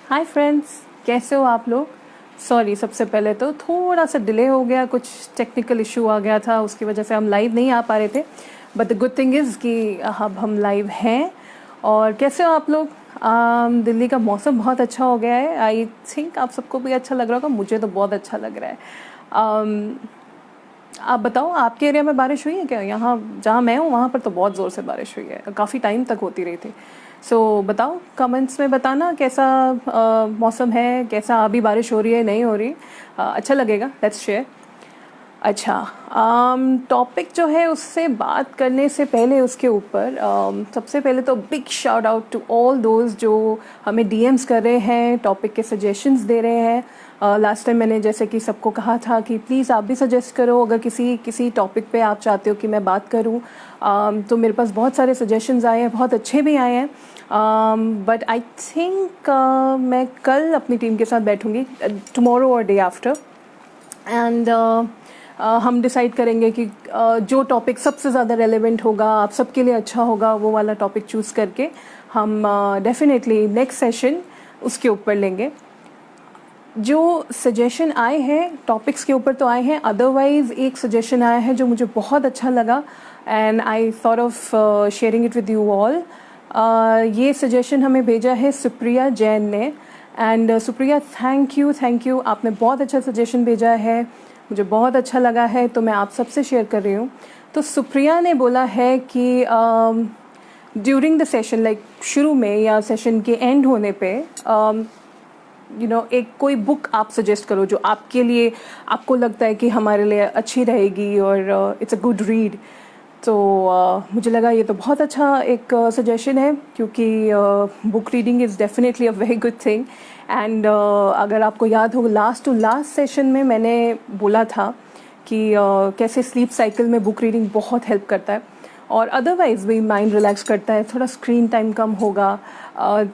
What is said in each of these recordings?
Hi friends, कैसे हो आप लोग। सॉरी, सबसे पहले तो थोड़ा सा डिले हो गया, कुछ टेक्निकल इशू आ गया था, उसकी वजह से हम लाइव नहीं आ पा रहे थे। But the good thing is कि अब हम लाइव हैं। और कैसे हो आप लोग। दिल्ली का मौसम बहुत अच्छा हो गया है। आई थिंक आप सबको भी अच्छा लग रहा होगा, मुझे तो बहुत अच्छा लग रहा है। आप बताओ, आपके एरिया में बारिश हुई है क्या। यहाँ जहाँ मैं हूँ वहाँ पर तो बहुत ज़ोर से बारिश हुई है, काफ़ी टाइम तक होती रही थी। बताओ, कमेंट्स में बताना कैसा मौसम है, कैसा अभी बारिश हो रही है नहीं हो रही। अच्छा लगेगा, लेट्स शेयर। अच्छा, टॉपिक जो है उससे बात करने से पहले उसके ऊपर सबसे पहले तो big shout out to all those जो हमें डीएम्स कर रहे हैं, टॉपिक के सजेशंस दे रहे हैं। लास्ट टाइम मैंने जैसे कि सबको कहा था कि प्लीज़ आप भी सजेस्ट करो, अगर किसी टॉपिक पे आप चाहते हो कि मैं बात करूं। तो मेरे पास बहुत सारे सजेशंस आए हैं, बहुत अच्छे भी आए हैं। बट आई थिंक मैं कल अपनी टीम के साथ बैठूंगी, टुमारो और डे आफ्टर, एंड हम डिसाइड करेंगे कि जो टॉपिक सबसे ज़्यादा रेलेवेंट होगा, आप सबके लिए अच्छा होगा, वो वाला टॉपिक चूज़ करके हम डेफिनेटली नेक्स्ट सेशन उसके ऊपर लेंगे। जो सजेशन आए हैं टॉपिक्स के ऊपर तो आए हैं, अदरवाइज़ एक सजेशन आया है जो मुझे बहुत अच्छा लगा and I thought of sharing it with you all. ये सजेशन हमें भेजा है सुप्रिया जैन ने। एंड सुप्रिया, थैंक यू, आपने बहुत अच्छा सजेशन भेजा है, मुझे बहुत अच्छा लगा है, तो मैं आप सबसे शेयर कर रही हूँ। तो सुप्रिया ने बोला है कि ड्यूरिंग द सेशन, लाइक शुरू में या सेशन के एंड होने पे एक कोई बुक आप सजेस्ट करो जो आपके लिए, आपको लगता है कि हमारे लिए अच्छी रहेगी और इट्स अ गुड रीड। तो मुझे लगा ये तो बहुत अच्छा एक सजेशन है, क्योंकि book reading is definitely a very good thing. And अगर आपको याद हो, लास्ट टू लास्ट सेशन में मैंने बोला था कि कैसे स्लीप साइकिल में बुक रीडिंग बहुत हेल्प करता है और अदरवाइज भी माइंड रिलैक्स करता है, थोड़ा स्क्रीन टाइम कम होगा।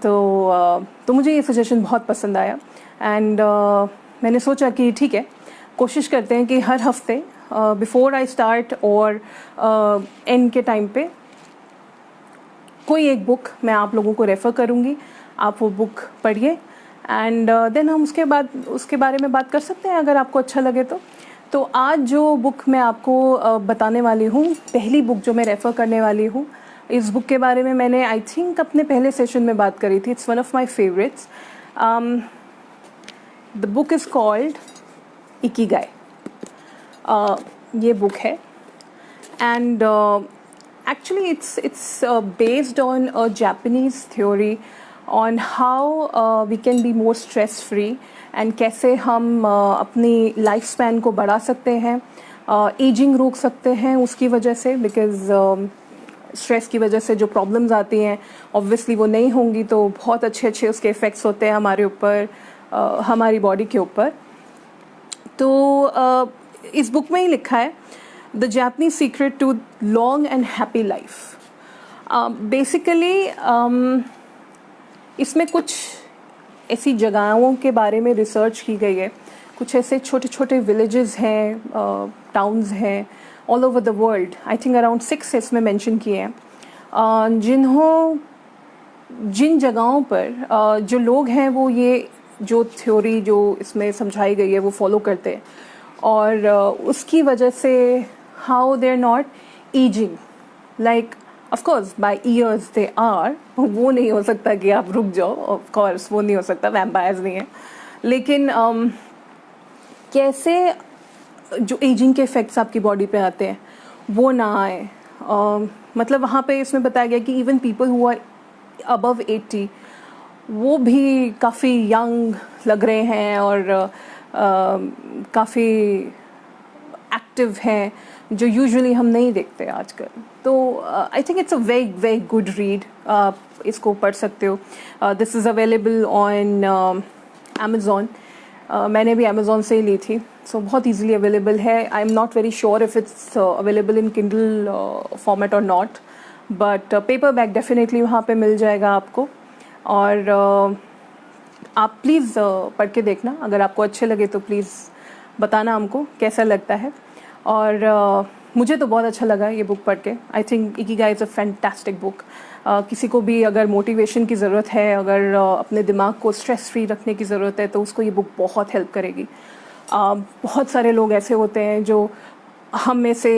तो मुझे ये सजेशन बहुत पसंद आया एंड मैंने सोचा कि ठीक है, कोशिश करते हैं कि हर हफ्ते बिफोर आई स्टार्ट और एंड के टाइम पे कोई एक बुक मैं आप लोगों को रेफ़र करूँगी, आप वो बुक पढ़िए एंड देन हम उसके बारे में बात कर सकते हैं अगर आपको अच्छा लगे तो आज जो बुक मैं आपको बताने वाली हूँ, पहली बुक जो मैं रेफ़र करने वाली हूँ, इस बुक के बारे में मैंने आई थिंक अपने पहले सेशन में बात करी थी। It's one of my favourites. The book is called Ikigai. ये बुक है and actually it's based on a Japanese theory on how we can be more stress free and कैसे हम अपनी लाइफ स्पैन को बढ़ा सकते हैं, एजिंग रोक सकते हैं उसकी वजह से, बिकॉज स्ट्रेस की वजह से जो प्रॉब्लम्स आती हैं ऑब्वियसली वो नहीं होंगी, तो बहुत अच्छे उसके इफ़ेक्ट्स होते हैं हमारे ऊपर, हमारी बॉडी के ऊपर। तो इस बुक में ही लिखा है the Japanese secret to long and happy life. Basically इसमें कुछ ऐसी जगहों के बारे में रिसर्च की गई है, कुछ ऐसे छोटे छोटे विलेजेस हैं, टाउन्स हैं all over the world. I think around 6 इसमें मेंशन किए हैं, जिन जगहों पर जो लोग हैं वो ये जो थ्योरी जो इसमें समझाई गई है वो फॉलो करते हैं और उसकी वजह से how they are not ageing, like of course by years they are, वो नहीं हो सकता कि आप रुक जाओ, ऑफ कोर्स वो नहीं हो सकता, वैम्पायर्स नहीं है, लेकिन कैसे जो एजिंग के इफ़ेक्ट्स आपकी बॉडी पे आते हैं वो ना आए। मतलब वहाँ पे इसमें बताया गया कि even people who are above 80 वो भी काफ़ी यंग लग रहे हैं और काफ़ी एक्टिव हैं, जो यूजुअली हम नहीं देखते आजकल। तो I think it's a very very good read, आप इसको पढ़ सकते हो। This is available on Amazon. मैंने भी अमेज़ॉन से ही ली थी, सो बहुत ईजिली अवेलेबल है। I am not very sure if it's available in Kindle format और not, but paperback definitely वहाँ पे मिल जाएगा आपको। और आप प्लीज़ पढ़ के देखना, अगर आपको अच्छे लगे तो प्लीज़ बताना हमको कैसा लगता है। और मुझे तो बहुत अच्छा लगा ये बुक पढ़ के। I think Ikigai is a fantastic book. किसी को भी अगर मोटिवेशन की ज़रूरत है, अगर अपने दिमाग को स्ट्रेस फ्री रखने की ज़रूरत है, तो उसको ये बुक बहुत हेल्प करेगी। बहुत सारे लोग ऐसे होते हैं जो हम में से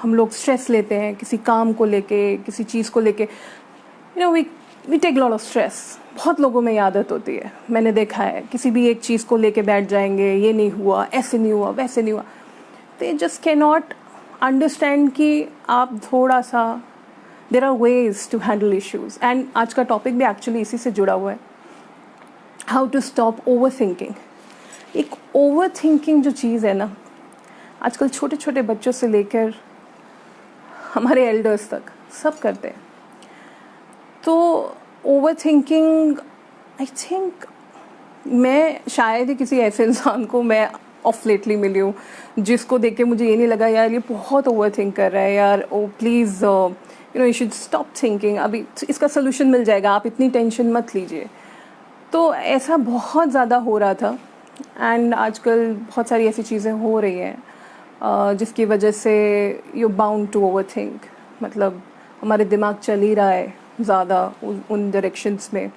हम लोग स्ट्रेस लेते हैं किसी काम को लेके, किसी चीज़ को लेके, we take lot of stress. बहुत लोगों में ये आदत होती है, मैंने देखा है, किसी भी एक चीज़ को लेके बैठ जाएंगे, ये नहीं हुआ, ऐसे नहीं हुआ, वैसे नहीं हुआ। They just can not understand कि आप थोड़ा सा, there are ways to handle issues. And आज का टॉपिक भी एक्चुअली इसी से जुड़ा हुआ है, how to stop overthinking. एक ओवर थिंकिंग जो चीज़ है ना, आजकल छोटे छोटे बच्चों से लेकर हमारे एल्डर्स तक सब करते हैं। तो ओवर थिंकिंग, आई थिंक, मैं शायद ही किसी ऐसे इंसान को मैं ऑफ लेटली मिली हूँ जिसको देख के मुझे ये नहीं लगा यार ये बहुत ओवर थिंक कर रहा है, यार ओ please you should stop thinking, अभी इसका सोल्यूशन मिल जाएगा, आप इतनी टेंशन मत लीजिए। तो ऐसा बहुत ज़्यादा हो रहा था। एंड आजकल बहुत सारी ऐसी चीज़ें हो रही हैं जिसकी वजह से you bound to overthink, मतलब हमारे दिमाग चल ही रहा है ज़्यादा उन डायरेक्शंस में।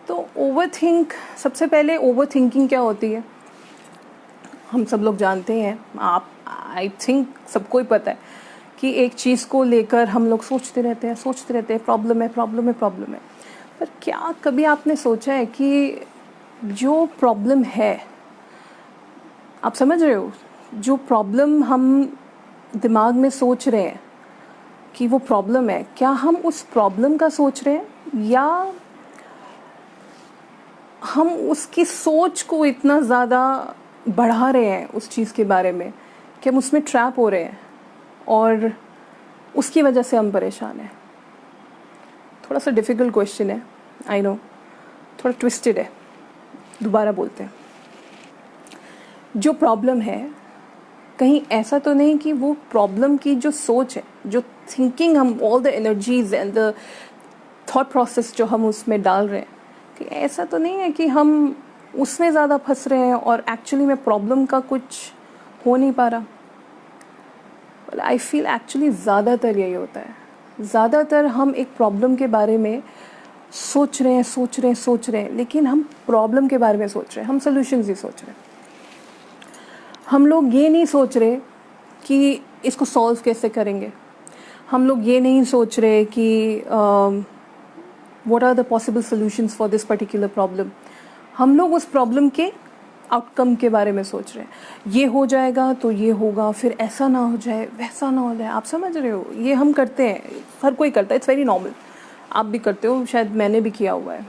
तो ओवर थिंक, सबसे पहले ओवर थिंकिंग क्या होती है हम सब लोग जानते हैं, आप आई थिंक सबको ही पता है कि एक चीज़ को लेकर हम लोग सोचते रहते हैं, प्रॉब्लम है, प्रॉब्लम है, प्रॉब्लम है। पर क्या कभी आपने सोचा है कि जो प्रॉब्लम है, आप समझ रहे हो, जो प्रॉब्लम हम दिमाग में सोच रहे हैं कि वो प्रॉब्लम है, क्या हम उस प्रॉब्लम का सोच रहे हैं या हम उसकी सोच को इतना ज़्यादा बढ़ा रहे हैं उस चीज़ के बारे में कि हम उसमें ट्रैप हो रहे हैं और उसकी वजह से हम परेशान हैं। थोड़ा सा डिफ़िकल्ट क्वेश्चन है, आई नो, थोड़ा ट्विस्टेड है, दोबारा बोलते हैं। जो प्रॉब्लम है, कहीं ऐसा तो नहीं कि वो प्रॉब्लम की जो सोच है, जो थिंकिंग, हम all the energies and the thought process जो हम उसमें डाल रहे हैं, कि ऐसा तो नहीं है कि हम उसमें ज़्यादा फंस रहे हैं और एक्चुअली में प्रॉब्लम का कुछ हो नहीं पा रहा। आई फील एक्चुअली ज़्यादातर यही होता है। ज़्यादातर हम एक प्रॉब्लम के बारे में सोच रहे हैं, लेकिन हम प्रॉब्लम के बारे में सोच रहे हैं, हम सोल्यूशंस ही सोच रहे हैं। हम लोग ये नहीं सोच रहे कि इसको सॉल्व कैसे करेंगे। हम लोग ये नहीं सोच रहे कि what are the possible solutions for this particular problem. हम लोग उस प्रॉब्लम के आउटकम के बारे में सोच रहे हैं, ये हो जाएगा तो ये होगा, फिर ऐसा ना हो जाए, वैसा ना हो जाए। आप समझ रहे हो, ये हम करते हैं, हर कोई करता है, इट्स वेरी नॉर्मल। आप भी करते हो, शायद मैंने भी किया हुआ है,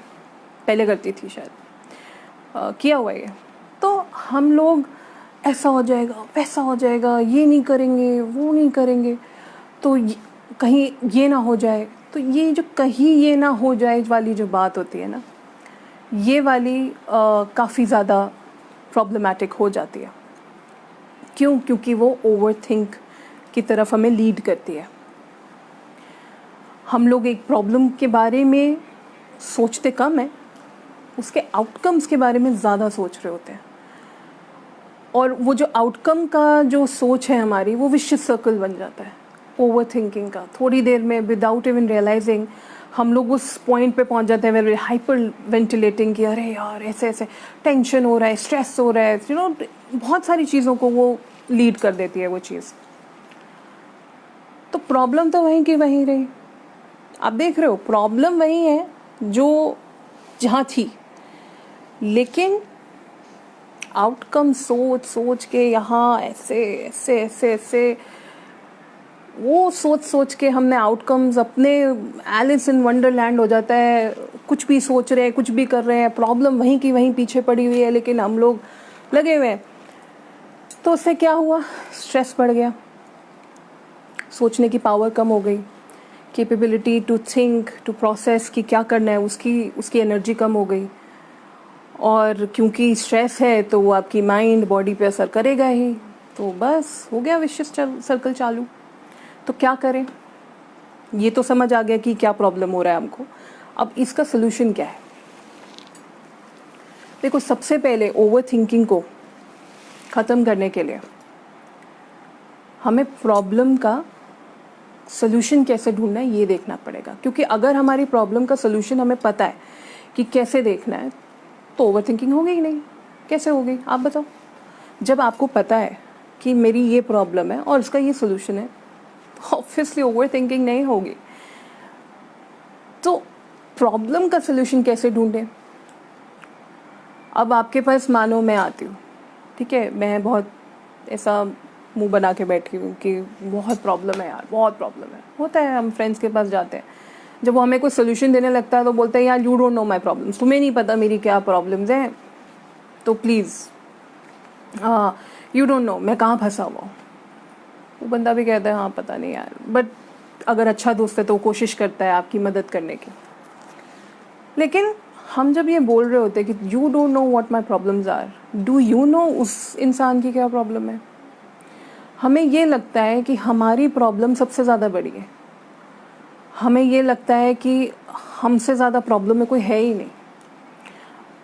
पहले करती थी, शायद किया हुआ है। तो हम लोग ऐसा हो जाएगा, वैसा हो जाएगा, ये नहीं करेंगे, वो नहीं करेंगे, तो कहीं ये ना हो जाए। तो ये जो कहीं ये ना हो जाए वाली जो बात होती है ना, ये वाली काफ़ी ज़्यादा प्रॉब्लमैटिक हो जाती है। क्यों? क्योंकि वो ओवर थिंक की तरफ हमें लीड करती है। हम लोग एक प्रॉब्लम के बारे में सोचते कम है, उसके आउटकम्स के बारे में ज़्यादा सोच रहे होते हैं। और वो जो आउटकम का जो सोच है हमारी, वो विशियस सर्कल बन जाता है ओवर थिंकिंग का। थोड़ी देर में विदाउट इवन रियलाइजिंग हम लोग उस पॉइंट पे पहुंच जाते हैं वेर हाइपर वेंटिलेटिंग कि अरे यार ऐसे ऐसे टेंशन हो रहा है, स्ट्रेस हो रहा है, बहुत सारी चीज़ों को वो लीड कर देती है वो चीज़। तो प्रॉब्लम तो वहीं की वहीं रही। आप देख रहे हो, प्रॉब्लम वही है जो जहाँ थी, लेकिन आउटकम सोच सोच के यहाँ ऐसे ऐसे ऐसे ऐसे वो सोच के हमने आउटकम्स अपने एलिस इन वंडरलैंड हो जाता है। कुछ भी सोच रहे हैं, कुछ भी कर रहे हैं, प्रॉब्लम वहीं की वहीं पीछे पड़ी हुई है, लेकिन हम लोग लगे हुए हैं। तो उससे क्या हुआ? स्ट्रेस बढ़ गया, सोचने की पावर कम हो गई, capability to think, to process कि क्या करना है, उसकी एनर्जी कम हो गई। और क्योंकि स्ट्रेस है तो वो आपकी माइंड बॉडी पे असर करेगा ही, तो बस हो गया विशियस सर्कल चालू। तो क्या करें? ये तो समझ आ गया कि क्या प्रॉब्लम हो रहा है हमको। अब इसका सोल्यूशन क्या है? देखो, सबसे पहले ओवर थिंकिंग को ख़त्म करने के लिए हमें प्रॉब्लम का सोल्यूशन कैसे ढूंढना है ये देखना पड़ेगा, क्योंकि अगर हमारी प्रॉब्लम का सोल्यूशन हमें पता है कि कैसे देखना है तो ओवर थिंकिंग होगी ही नहीं। कैसे होगी आप बताओ? जब आपको पता है कि मेरी ये प्रॉब्लम है और इसका ये सोल्यूशन है, ऑब्वियसली ओवर थिंकिंग नहीं होगी। तो प्रॉब्लम का सोल्यूशन कैसे ढूंढें? अब आपके पास मानो मैं आती हूँ, ठीक है, मैं बहुत ऐसा मुंह बना के बैठी हूँ कि बहुत प्रॉब्लम है यार, बहुत प्रॉब्लम है। होता है, हम फ्रेंड्स के पास जाते हैं, जब वो हमें कोई सोल्यूशन देने लगता है तो बोलते हैं यार you don't know my problems, तुम्हें नहीं पता मेरी क्या प्रॉब्लम्स हैं, तो प्लीज़ यू डोंट नो मैं कहाँ फंसा हुआ हूँ। वो बंदा भी कहता है हाँ पता नहीं यार, बट अगर अच्छा दोस्त है तो कोशिश करता है आपकी मदद करने की। लेकिन हम जब ये बोल रहे होते हैं कि you don't know what my problems are, do you know उस इंसान की क्या प्रॉब्लम है? हमें ये लगता है कि हमारी प्रॉब्लम सबसे ज़्यादा बड़ी है, हमें ये लगता है कि हमसे ज़्यादा प्रॉब्लम में कोई है ही नहीं।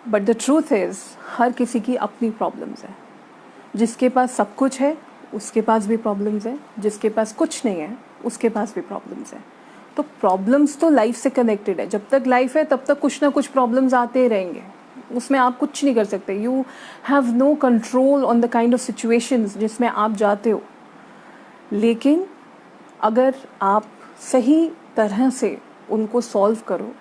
But the truth is her किसी की अपनी प्रॉब्लम्स है। जिसके पास सब कुछ है उसके पास भी प्रॉब्लम्स है, जिसके पास कुछ नहीं है उसके पास भी प्रॉब्लम्स है। तो प्रॉब्लम्स तो लाइफ से कनेक्टेड है। जब तक लाइफ है तब तक कुछ ना कुछ प्रॉब्लम्स आते ही रहेंगे, उसमें आप कुछ नहीं कर सकते। You have no control on the kind of situations जिसमें आप जाते हो। लेकिन अगर आप सही तरह से उनको सॉल्व करो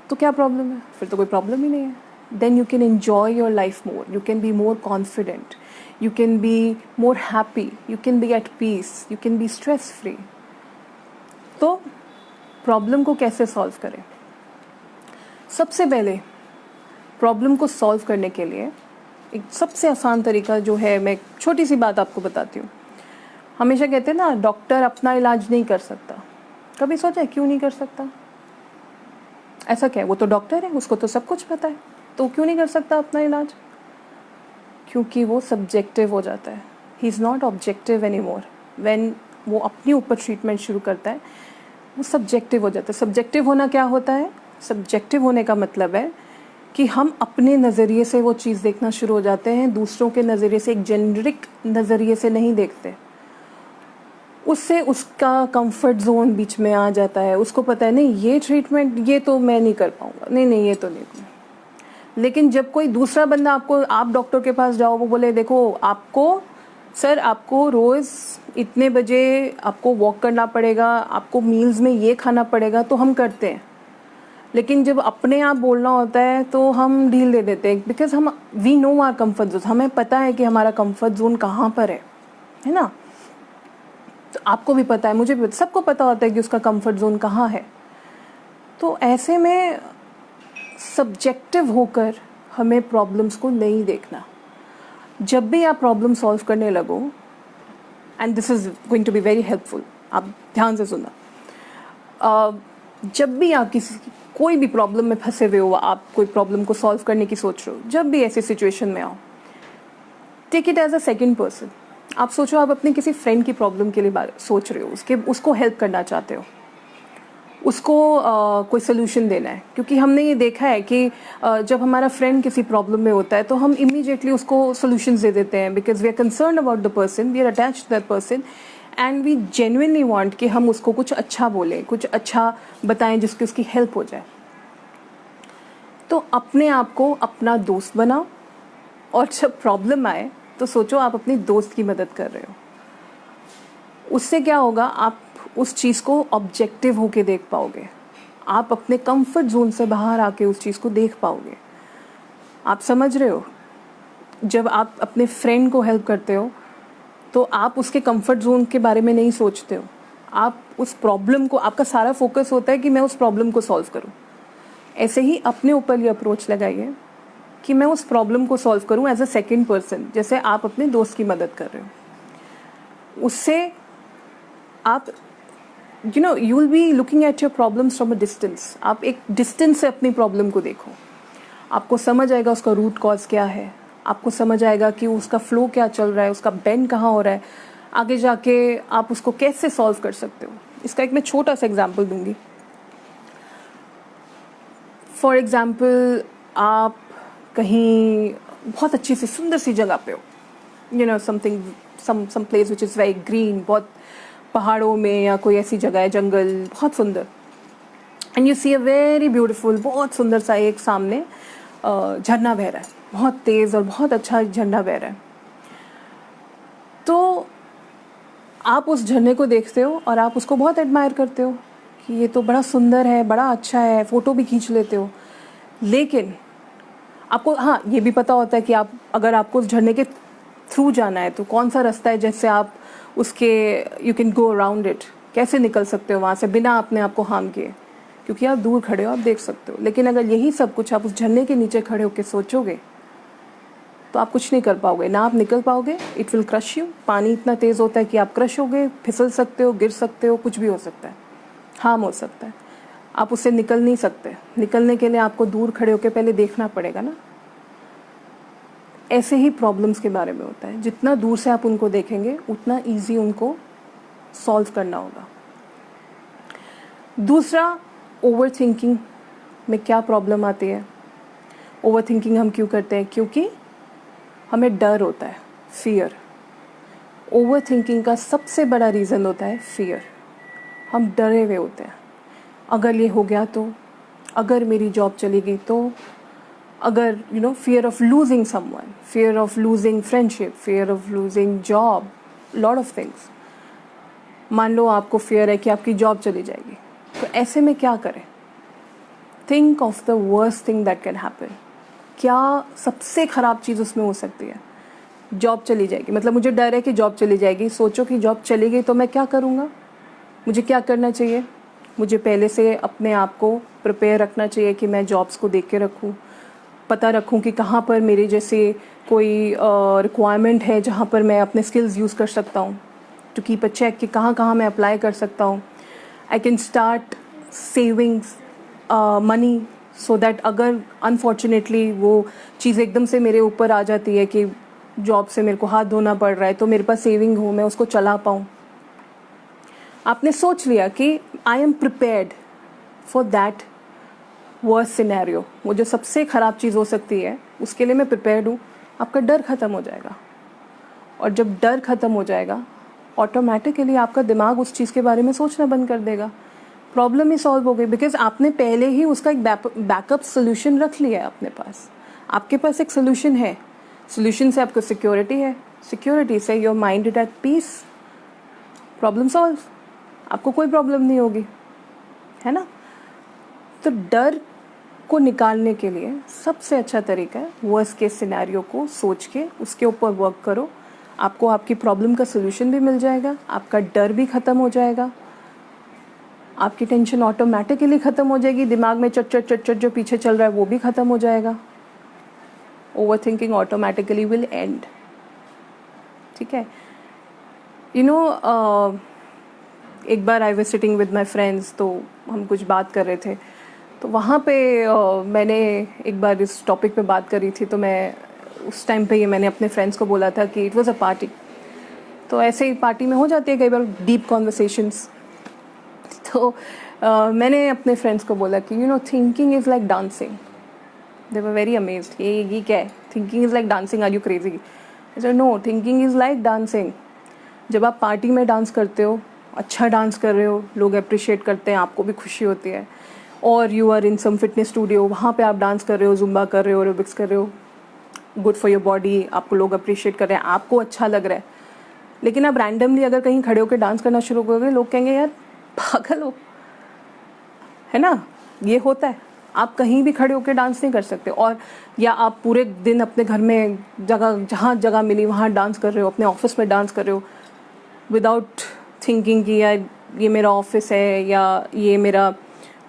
तो क्या प्रॉब्लम है? फिर तो कोई प्रॉब्लम ही नहीं है। Then you can enjoy your life more, you can be more confident, you can be more happy, you can be at peace, you can be stress free। तो प्रॉब्लम को कैसे सॉल्व करें? सबसे पहले प्रॉब्लम को सॉल्व करने के लिए एक सबसे आसान तरीका जो है, मैं एक छोटी सी बात आपको बताती हूँ। हमेशा कहते हैं ना डॉक्टर अपना इलाज नहीं कर सकता। कभी सोचा है क्यों नहीं कर सकता? ऐसा क्या है, वो तो डॉक्टर है, उसको तो सब कुछ पता है, तो क्यों नहीं कर सकता अपना इलाज? क्योंकि वो सब्जेक्टिव हो जाता है। He is not objective any more. When वो अपने ऊपर ट्रीटमेंट शुरू करता है वो सब्जेक्टिव हो जाता है। सब्जेक्टिव होना क्या होता है? सब्जेक्टिव होने का मतलब है कि हम अपने नज़रिए से वो चीज़ देखना शुरू हो जाते हैं, दूसरों के नज़रिए से, एक जेनरिक नज़रिए से नहीं देखते। उससे उसका कंफर्ट जोन बीच में आ जाता है। उसको पता है नहीं ये ट्रीटमेंट ये तो मैं नहीं कर पाऊँगा, नहीं ये तो नहीं। लेकिन जब कोई दूसरा बंदा आपको, आप डॉक्टर के पास जाओ, वो बोले देखो आपको सर आपको रोज़ इतने बजे आपको वॉक करना पड़ेगा, आपको मील्स में ये खाना पड़ेगा, तो हम करते हैं। लेकिन जब अपने आप बोलना होता है तो हम ढील दे देते हैं, बिकॉज हम we know our comfort zone. हमें पता है कि हमारा कंफर्ट जोन कहाँ पर है ना? तो आपको भी पता है, मुझे भी, सबको पता होता है कि उसका कंफर्ट जोन कहाँ है। तो ऐसे में सब्जेक्टिव होकर हमें प्रॉब्लम्स को नहीं देखना। जब भी आप प्रॉब्लम सॉल्व करने लगो, and this is going to be very helpful, आप ध्यान से सुनना। जब भी आप कोई भी प्रॉब्लम में फंसे हुए हो, आप कोई प्रॉब्लम को सॉल्व करने की सोच रहे हो, जब भी ऐसी सिचुएशन में आओ, take it as a second person. आप सोचो आप अपने किसी फ्रेंड की प्रॉब्लम के लिए सोच रहे हो, उसको हेल्प करना चाहते हो, उसको कोई सोल्यूशन देना है। क्योंकि हमने ये देखा है कि जब हमारा फ्रेंड किसी प्रॉब्लम में होता है तो हम इमीडिएटली उसको सोल्यूशंस दे देते हैं, because we are concern about the person, we are attached to that person, and we genuinely want कि हम उसको कुछ अच्छा बोलें, कुछ अच्छा बताएं जिसकी उसकी हेल्प हो जाए। तो अपने आप को अपना दोस्त बनाओ, और जब प्रॉब्लम आए तो सोचो आप अपनी दोस्त की मदद कर रहे हो। उससे क्या होगा, आप उस चीज़ को ऑब्जेक्टिव होके देख पाओगे, आप अपने कंफर्ट जोन से बाहर आके उस चीज़ को देख पाओगे। आप समझ रहे हो? जब आप अपने फ्रेंड को हेल्प करते हो तो आप उसके कंफर्ट जोन के बारे में नहीं सोचते हो, आप उस प्रॉब्लम को, आपका सारा फोकस होता है कि मैं उस प्रॉब्लम को सॉल्व करूं। ऐसे ही अपने ऊपर ये अप्रोच लगाइए कि मैं उस प्रॉब्लम को सॉल्व करूं एज अ सेकेंड पर्सन, जैसे आप अपने दोस्त की मदद कर रहे हो। उससे आप you will be looking at your problems from a distance। आप एक डिस्टेंस से अपनी प्रॉब्लम को देखो, आपको समझ आएगा उसका रूट कॉज क्या है, आपको समझ आएगा कि उसका फ्लो क्या चल रहा है, उसका बेंड कहाँ हो रहा है, आगे जाके आप उसको कैसे सॉल्व कर सकते हो। इसका एक मैं छोटा सा एग्जांपल दूंगी। फॉर एग्जांपल, आप कहीं बहुत अच्छी सी सुंदर सी जगह पे हो, something some place which is very green, बहुत पहाड़ों में या कोई ऐसी जगह है, जंगल बहुत सुंदर, and you see a very beautiful, बहुत सुंदर सा एक सामने झरना बह रहा है, बहुत तेज़ और बहुत अच्छा झरना बह रहा है। तो आप उस झरने को देखते हो और आप उसको बहुत एडमायर करते हो कि ये तो बड़ा सुंदर है, बड़ा अच्छा है, फ़ोटो भी खींच लेते हो। लेकिन आपको हाँ ये भी पता होता है कि आप अगर आपको उस झरने के थ्रू जाना है तो कौन सा रास्ता है जिससे आप उसके you can go around it, कैसे निकल सकते हो वहाँ से बिना अपने आप को हार्म किए, क्योंकि आप दूर खड़े हो, आप देख सकते हो। लेकिन अगर यही सब कुछ आप उस झरने के नीचे खड़े होकर सोचोगे तो आप कुछ नहीं कर पाओगे, ना आप निकल पाओगे, इट विल क्रश यू। पानी इतना तेज़ होता है कि आप क्रश होगे, फिसल सकते हो, गिर सकते हो, कुछ भी हो सकता है, हार्म हो सकता है। आप उससे निकल नहीं सकते। निकलने के लिए आपको दूर खड़े होकर पहले देखना पड़ेगा ना। ऐसे ही प्रॉब्लम्स के बारे में होता है, जितना दूर से आप उनको देखेंगे उतना ईजी उनको सॉल्व करना होगा। दूसरा, ओवर थिंकिंग में क्या प्रॉब्लम आती है। ओवर थिंकिंग हम क्यों करते हैं? क्योंकि हमें डर होता है, फियर। ओवर थिंकिंग का सबसे बड़ा रीज़न होता है फियर। हम डरे हुए होते हैं, अगर ये हो गया तो, अगर मेरी जॉब चली गई तो, अगर fear of losing someone, fear of losing friendship, fear of losing job, lot of things. मान लो आपको फियर है कि आपकी जॉब चली जाएगी, तो ऐसे में क्या करें? Think of the worst thing that can happen. क्या सबसे ख़राब चीज़ उसमें हो सकती है? जॉब चली जाएगी, मतलब मुझे डर है कि जॉब चली जाएगी। सोचो कि जॉब चली गई तो मैं क्या करूँगा, मुझे क्या करना चाहिए? मुझे पहले से अपने आप को प्रिपेयर रखना चाहिए कि मैं जॉब्स को देख के रखूँ, पता रखूँ कि कहाँ पर मेरे जैसे कोई रिक्वायरमेंट है जहाँ पर मैं अपने स्किल्स यूज़ कर सकता हूँ, टू कीप अ चेक कि कहाँ कहाँ मैं अप्लाई कर सकता हूँ। I can start savings money so that अगर अनफॉर्चुनेटली वो चीज़ एकदम से मेरे ऊपर आ जाती है कि जॉब से मेरे को हाथ धोना पड़ रहा है, तो मेरे पास सेविंग हो, मैं उसको चला पाऊँ। आपने सोच लिया कि I am prepared for that worst scenario, वो जो सबसे ख़राब चीज़ हो सकती है उसके लिए मैं प्रिपेयर्ड हूँ। आपका डर ख़त्म हो जाएगा, और जब डर ख़त्म हो जाएगा ऑटोमेटिकली आपका दिमाग उस चीज़ के बारे में सोचना बंद कर देगा। प्रॉब्लम ही सॉल्व हो गई, बिकॉज आपने पहले ही उसका एक बैकअप सोल्यूशन रख लिया है अपने पास। आपके पास एक सोल्यूशन है, सोल्यूशन से आपको सिक्योरिटी है, सिक्योरिटी से your mind it at peace, problem solve, आपको कोई प्रॉब्लम नहीं होगी, है ना। तो डर को निकालने के लिए सबसे अच्छा तरीका है वर्स्ट केस सिनेरियो को सोच के उसके ऊपर वर्क करो। आपको आपकी प्रॉब्लम का सोल्यूशन भी मिल जाएगा, आपका डर भी ख़त्म हो जाएगा, आपकी टेंशन ऑटोमेटिकली ख़त्म हो जाएगी, दिमाग में चट चट चट चट जो पीछे चल रहा है वो भी ख़त्म हो जाएगा। Over thinking automatically will end. ठीक है। एक बार I was sitting with my friends, तो हम कुछ बात कर रहे थे, तो वहाँ पे मैंने एक बार इस टॉपिक पे बात करी थी। तो मैं उस टाइम पे ये मैंने अपने फ्रेंड्स को बोला था कि इट वाज अ पार्टी। तो ऐसे ही पार्टी में हो जाती है कई बार डीप कॉन्वर्सेशंस। तो मैंने अपने फ्रेंड्स को बोला कि thinking is like dancing. They were very amazed, ये क्या है, thinking is like dancing, are you crazy? I said no, thinking is like dancing. जब आप पार्टी में डांस करते हो, अच्छा डांस कर रहे हो, लोग अप्रिशिएट करते हैं, आपको भी खुशी होती है, और you are in some fitness studio, वहाँ पे आप डांस कर रहे हो, जुम्बा कर रहे हो, एरोबिक्स कर रहे हो, गुड फॉर योर बॉडी, आपको लोग अप्रिशिएट कर रहे हैं, आपको अच्छा लग रहा है। लेकिन आप रैंडमली अगर कहीं खड़े होकर डांस करना शुरू करोगे, लोग कहेंगे यार पागल हो, है ना। ये होता है, आप कहीं भी खड़े होकर डांस नहीं कर सकते। और या आप पूरे दिन अपने घर में जहाँ जगह मिली वहाँ डांस कर रहे हो, अपने ऑफिस में डांस कर रहे हो, विदाउट थिंकिंग कि यार ये मेरा ऑफिस है या ये मेरा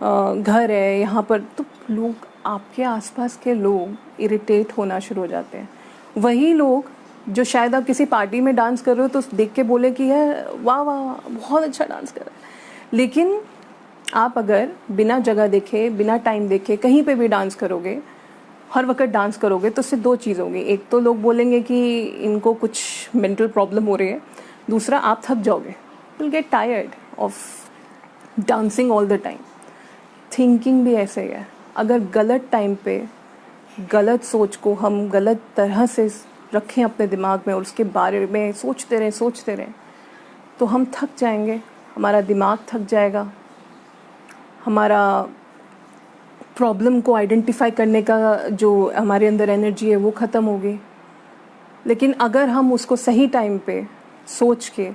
घर है यहाँ पर। तो लोग, आपके आसपास के लोग इरिटेट होना शुरू हो जाते हैं। वही लोग जो शायद आप किसी पार्टी में डांस कर रहे हो तो देख के बोले कि यार वाह वाह बहुत अच्छा डांस कर रहा है, लेकिन आप अगर बिना जगह देखे, बिना टाइम देखे कहीं पे भी डांस करोगे, हर वक्त डांस करोगे, तो उससे दो चीज़ होंगी। एक तो लोग बोलेंगे कि इनको कुछ मेंटल प्रॉब्लम हो रही है, दूसरा आप थक जाओगे, will get tired of dancing all the time. Thinking भी ऐसे ही है, अगर गलत टाइम पे गलत सोच को हम गलत तरह से रखें अपने दिमाग में और उसके बारे में सोचते रहें, तो हम थक जाएंगे, हमारा दिमाग थक जाएगा, हमारा प्रॉब्लम को आइडेंटिफाई करने का जो हमारे अंदर एनर्जी है वो ख़त्म होगी। लेकिन अगर हम उसको सही टाइम पे सोच के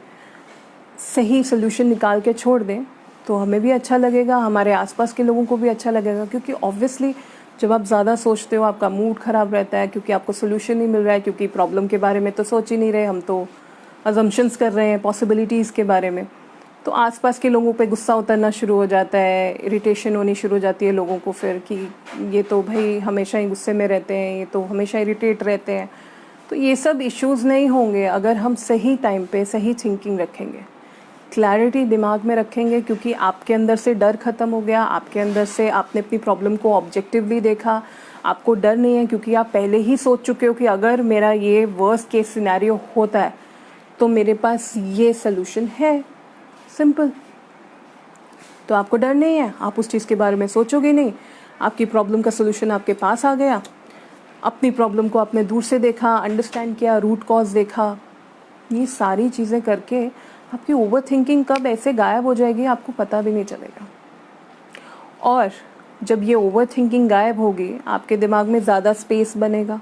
सही सोल्यूशन निकाल के छोड़ दें तो हमें भी अच्छा लगेगा, हमारे आसपास के लोगों को भी अच्छा लगेगा। क्योंकि ऑब्वियसली जब आप ज़्यादा सोचते हो आपका मूड ख़राब रहता है, क्योंकि आपको सोल्यूशन नहीं मिल रहा है, क्योंकि प्रॉब्लम के बारे में तो सोच ही नहीं रहे, हम तो अजम्पशंस कर रहे हैं पॉसिबिलिटीज़ के बारे में। तो आसपास के लोगों पे गुस्सा उतरना शुरू हो जाता है, इरिटेशन होनी शुरू हो जाती है लोगों को फिर कि ये तो भाई हमेशा ही गुस्से में रहते हैं, ये तो हमेशा इरिटेट रहते हैं। तो ये सब इश्यूज़ नहीं होंगे अगर हम सही टाइम पे सही थिंकिंग रखेंगे, क्लैरिटी दिमाग में रखेंगे। क्योंकि आपके अंदर से डर ख़त्म हो गया, आपके अंदर से आपने अपनी प्रॉब्लम को ऑब्जेक्टिवली देखा, आपको डर नहीं है क्योंकि आप पहले ही सोच चुके हो कि अगर मेरा ये वर्स्ट केस सिनेरियो होता है तो मेरे पास ये सलूशन है, सिंपल। तो आपको डर नहीं है, आप उस चीज़ के बारे में सोचोगे नहीं, आपकी प्रॉब्लम का सलूशन आपके पास आ गया। अपनी प्रॉब्लम को आपने दूर से देखा, अंडरस्टैंड किया, रूट कॉज देखा। ये सारी चीज़ें करके आपकी ओवर थिंकिंग कब ऐसे गायब हो जाएगी आपको पता भी नहीं चलेगा। और जब ये ओवर थिंकिंग गायब होगी आपके दिमाग में ज़्यादा स्पेस बनेगा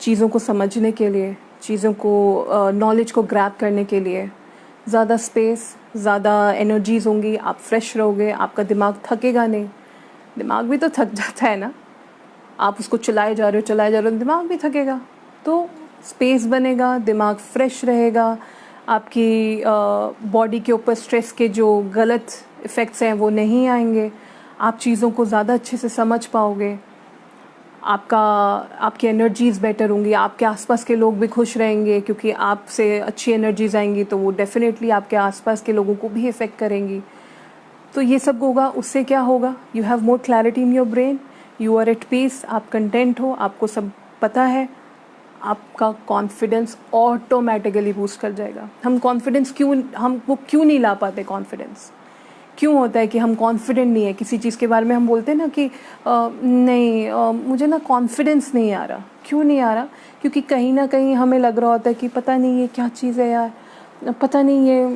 चीज़ों को समझने के लिए, चीज़ों को नॉलेज को ग्रैब करने के लिए। ज़्यादा स्पेस, ज़्यादा एनर्जीज़ होंगी, आप फ्रेश रहोगे, आपका दिमाग थकेगा नहीं। दिमाग भी तो थक जाता है ना, आप उसको चलाए जा रहे हो, दिमाग भी थकेगा। तो स्पेस बनेगा, दिमाग फ्रेश रहेगा, आपकी बॉडी के ऊपर स्ट्रेस के जो गलत इफ़ेक्ट्स हैं वो नहीं आएंगे, आप चीज़ों को ज़्यादा अच्छे से समझ पाओगे, आपकी एनर्जीज़ बेटर होंगी, आपके आसपास के लोग भी खुश रहेंगे क्योंकि आपसे अच्छी एनर्जीज़ आएंगी तो वो डेफिनेटली आपके आसपास के लोगों को भी इफ़ेक्ट करेंगी। तो ये सब होगा, उससे क्या होगा, you have more clarity in your brain, you are at peace, आप कंटेंट हो, आपको सब पता है, आपका कॉन्फिडेंस ऑटोमेटिकली बूस्ट कर जाएगा। हम वो क्यों नहीं ला पाते कॉन्फिडेंस? क्यों होता है कि हम कॉन्फिडेंट नहीं है किसी चीज़ के बारे में? हम बोलते हैं ना कि मुझे ना कॉन्फिडेंस नहीं आ रहा। क्यों नहीं आ रहा? क्योंकि कहीं ना कहीं हमें लग रहा होता है कि पता नहीं ये क्या चीज़ है यार, पता नहीं ये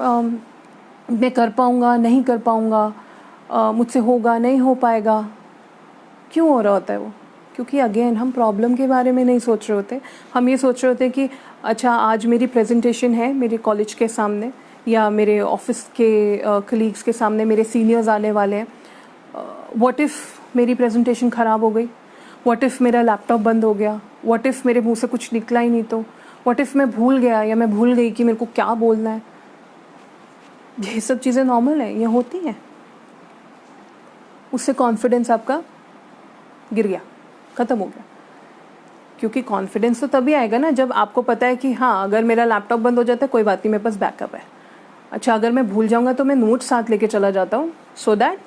मैं कर पाऊँगा नहीं कर पाऊँगा, मुझसे होगा नहीं हो पाएगा। क्यों हो रहा होता है वो? क्योंकि अगेन हम प्रॉब्लम के बारे में नहीं सोच रहे होते, हम ये सोच रहे होते कि अच्छा आज मेरी प्रेजेंटेशन है मेरे कॉलेज के सामने या मेरे ऑफिस के कलीग्स के सामने, मेरे सीनियर्स आने वाले हैं। व्हाट इफ़ मेरी प्रेजेंटेशन ख़राब हो गई, व्हाट इफ़ मेरा लैपटॉप बंद हो गया, व्हाट इफ़ मेरे मुंह से कुछ निकला ही नहीं तो, व्हाट इफ़ मैं भूल गया या मैं भूल गई कि मेरे को क्या बोलना है। ये सब चीज़ें नॉर्मल है, ये होती हैं। उससे कॉन्फिडेंस आपका गिर गया, ख़त्म हो गया। क्योंकि कॉन्फिडेंस तो तभी आएगा ना जब आपको पता है कि हाँ अगर मेरा लैपटॉप बंद हो जाता है कोई बात नहीं, मेरे पास बैकअप है। अच्छा अगर मैं भूल जाऊँगा तो मैं नोट साथ लेके चला जाता हूँ, सो दैट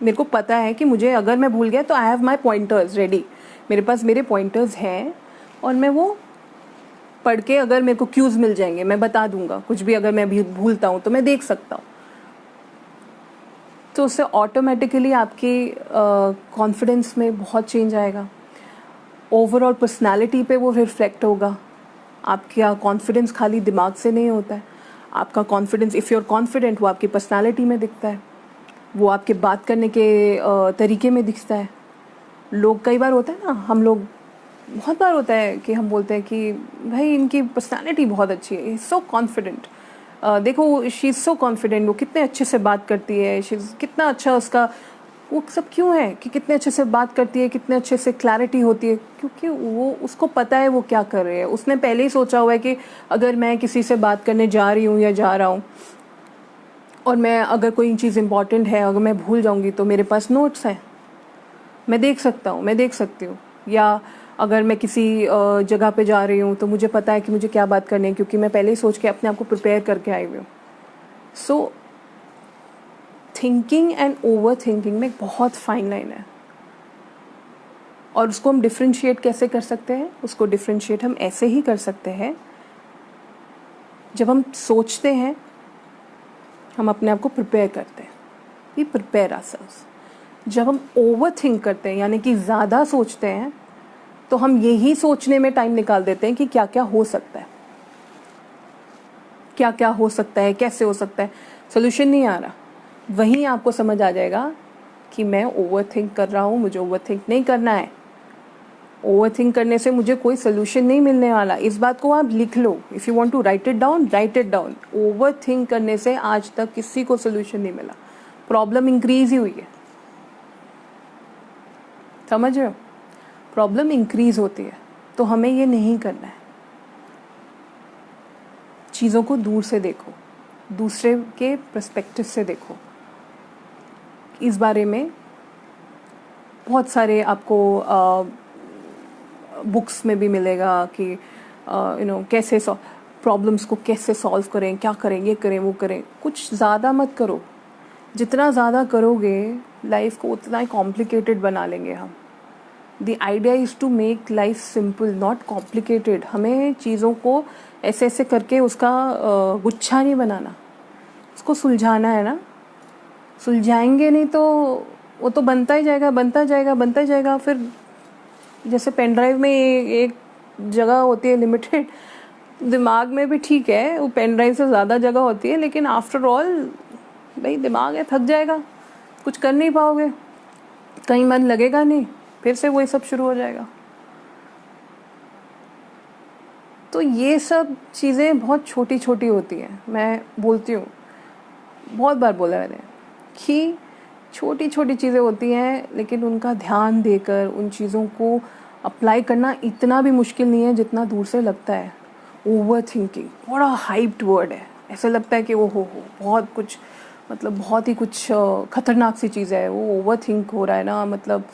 मेरे को पता है कि मुझे अगर मैं भूल गया तो I have my pointers ready, मेरे पास मेरे पॉइंटर्स हैं और मैं वो पढ़ के अगर मेरे को क्यूज़ मिल जाएंगे मैं बता दूंगा, कुछ भी अगर मैं भी भूलता हूँ तो मैं देख सकता हूँ। तो उससे ऑटोमेटिकली आपकी कॉन्फिडेंस में बहुत चेंज आएगा, ओवरऑल पर्सनालिटी पे वो रिफ्लेक्ट होगा। आपका कॉन्फिडेंस खाली दिमाग से नहीं होता है, आपका confidence if you are confident वो आपकी पर्सनालिटी में दिखता है, वो आपके बात करने के तरीके में दिखता है। लोग कई बार होता है ना, हम लोग बहुत बार होता है कि हम बोलते हैं कि भाई इनकी पर्सनालिटी बहुत अच्छी है, इज़ सो कॉन्फिडेंट, देखो शी इज़ सो कॉन्फिडेंट, वो कितने अच्छे से बात करती है, शी कितना अच्छा उसका वो सब क्यों है कि कितने अच्छे से बात करती है, कितने अच्छे से क्लैरिटी होती है, क्योंकि वो उसको पता है वो क्या कर रहे हैं। उसने पहले ही सोचा हुआ है कि अगर मैं किसी से बात करने जा रही हूँ या जा रहा हूँ और मैं अगर कोई चीज़ इंपॉर्टेंट है अगर मैं भूल जाऊँगी तो मेरे पास नोट्स हैं, मैं देख सकता हूँ, मैं देख सकती हूँ। या अगर मैं किसी जगह पे जा रही हूँ तो मुझे पता है कि मुझे क्या बात करनी है क्योंकि मैं पहले ही सोच के अपने आप को प्रिपेयर करके आई हुई हूँ। सो थिंकिंग एंड ओवर थिंकिंग में बहुत फाइन लाइन है और उसको हम डिफ्रेंशिएट कैसे कर सकते हैं? उसको डिफ्रेंशिएट हम ऐसे ही कर सकते हैं, जब हम सोचते हैं हम अपने आप को प्रिपेयर करते हैं, वी प्रिपेयर आवरसेल्व्स। जब हम ओवर थिंक करते हैं यानी कि ज़्यादा सोचते हैं तो हम यही सोचने में टाइम निकाल देते हैं कि क्या क्या हो सकता है, क्या क्या हो सकता है, कैसे हो सकता है। सोल्यूशन नहीं आ रहा, वहीं आपको समझ आ जाएगा कि मैं ओवर थिंक कर रहा हूँ, मुझे ओवर थिंक नहीं करना है। ओवर थिंक करने से मुझे कोई सोल्यूशन नहीं मिलने वाला। इस बात को आप लिख लो। If you want to write it down, write it down. Over think करने से आज तक किसी को सोल्यूशन नहीं मिला, प्रॉब्लम इंक्रीज ही हुई है। समझ रहे हो? प्रॉब्लम इंक्रीज होती है। तो हमें ये नहीं करना है। चीज़ों को दूर से देखो, दूसरे के पर्सपेक्टिव से देखो। इस बारे में बहुत सारे आपको बुक्स में भी मिलेगा कि कैसे प्रॉब्लम्स को कैसे सॉल्व करें, क्या करें, ये करें, वो करें। कुछ ज़्यादा मत करो। जितना ज़्यादा करोगे लाइफ को उतना ही कॉम्प्लिकेटेड बना लेंगे हम। The idea is to make life simple, not complicated. हमें चीज़ों को ऐसे ऐसे करके उसका गुच्छा नहीं बनाना, उसको सुलझाना है ना। सुलझाएंगे नहीं तो वो तो बनता ही जाएगा, बनता जाएगा, बनता जाएगा। फिर जैसे पेन ड्राइव में एक जगह होती है लिमिटेड, दिमाग में भी ठीक है, वो पेन ड्राइव से ज़्यादा जगह होती है, लेकिन आफ्टर ऑल भाई दिमाग है, थक जाएगा, कुछ कर नहीं पाओगे, कहीं मन लगेगा नहीं, फिर से वही सब शुरू हो जाएगा। तो ये सब चीज़ें बहुत छोटी छोटी होती हैं। मैं बोलती हूँ, बहुत बार बोला मैंने कि छोटी छोटी चीज़ें होती हैं, लेकिन उनका ध्यान देकर उन चीज़ों को अप्लाई करना इतना भी मुश्किल नहीं है जितना दूर से लगता है। ओवर थिंकिंग बड़ा हाइप्ड वर्ड है, ऐसा लगता है कि वो हो बहुत कुछ, मतलब बहुत ही कुछ खतरनाक सी चीज़ है वो। ओवर थिंक हो रहा है ना, मतलब